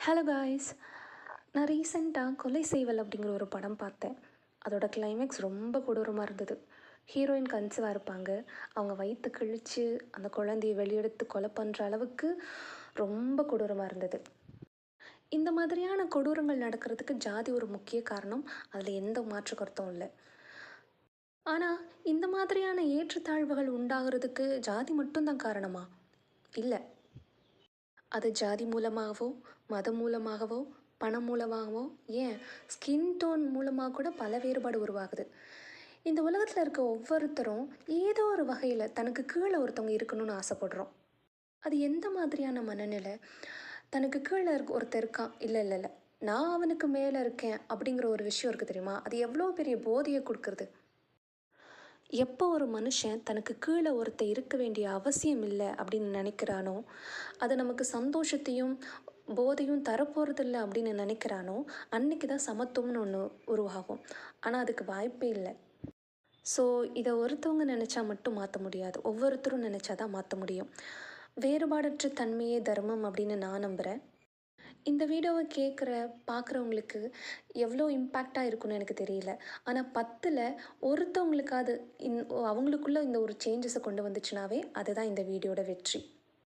Hello guys. நான் ரீசெண்டாக கொலை செய்வல் அப்படிங்கிற ஒரு படம் பார்த்தேன். அதோட கிளைமேக்ஸ் ரொம்ப கொடூரமாக இருந்தது. ஹீரோயின் கன்சீவாக இருப்பாங்க. அவங்க வயிற்று கிழித்து அந்த குழந்தைய வெளியெடுத்து கொலை பண்ணுற அளவுக்கு ரொம்ப கொடூரமாக இருந்தது. இந்த மாதிரியான கொடூரங்கள் நடக்கிறதுக்கு ஜாதி ஒரு முக்கிய காரணம். அதில் எந்த மாற்று கருத்தும் இல்லை. ஆனால் இந்த மாதிரியான ஏற்றத்தாழ்வுகள் உண்டாகிறதுக்கு ஜாதி மட்டும்தான் காரணமா? இல்லை. அது ஜாதி மூலமாகவோ, மதம் மூலமாகவோ, பணம் மூலமாகவோ, ஏன் ஸ்கின் டோன் மூலமாக கூட பல வேறுபாடு உருவாகுது. இந்த உலகத்தில் இருக்க ஒவ்வொருத்தரும் ஏதோ ஒரு வகையில் தனக்கு கீழே ஒருத்தவங்க இருக்கணும்னு ஆசைப்படுறோம். அது எந்த மாதிரியான மனநிலை? தனக்கு கீழே ஒருத்தர் இருக்கான், இல்லை இல்லை இல்லை நான் அவனுக்கு மேலே இருக்கேன் அப்படிங்கிற ஒரு விஷயம் இருக்குது தெரியுமா? அது எவ்வளோ பெரிய போதையை கொடுக்குறது. எப்போ ஒரு மனுஷன் தனக்கு கீழே ஒருத்தர் இருக்க வேண்டிய அவசியம் இல்லை அப்படின்னு நினைக்கிறானோ, அது நமக்கு சந்தோஷத்தையும் போதையும் தரப்போகிறதில்ல அப்படின்னு நினைக்கிறானோ, அன்றைக்கி தான் சமத்துவம்னு ஒன்று உருவாகும். ஆனால் அதுக்கு வாய்ப்பே இல்லை. ஸோ இதை ஒருத்தவங்க நினச்சா மட்டும் மாற்ற முடியாது, ஒவ்வொருத்தரும் நினச்சா தான் மாற்ற முடியும். வேறுபாடற்ற தன்மையே தர்மம் அப்படின்னு நான் நம்புகிறேன். இந்த வீடியோவை பார்க்குறவங்களுக்கு எவ்வளோ இம்பேக்டாக இருக்குன்னு எனக்கு தெரியல. ஆனால் 10ல் ஒருத்தவங்களுக்காவது அவங்களுக்குள்ள இந்த ஒரு சேஞ்சஸை கொண்டு வந்துச்சுனாவே அதுதான் இந்த வீடியோட வெற்றி.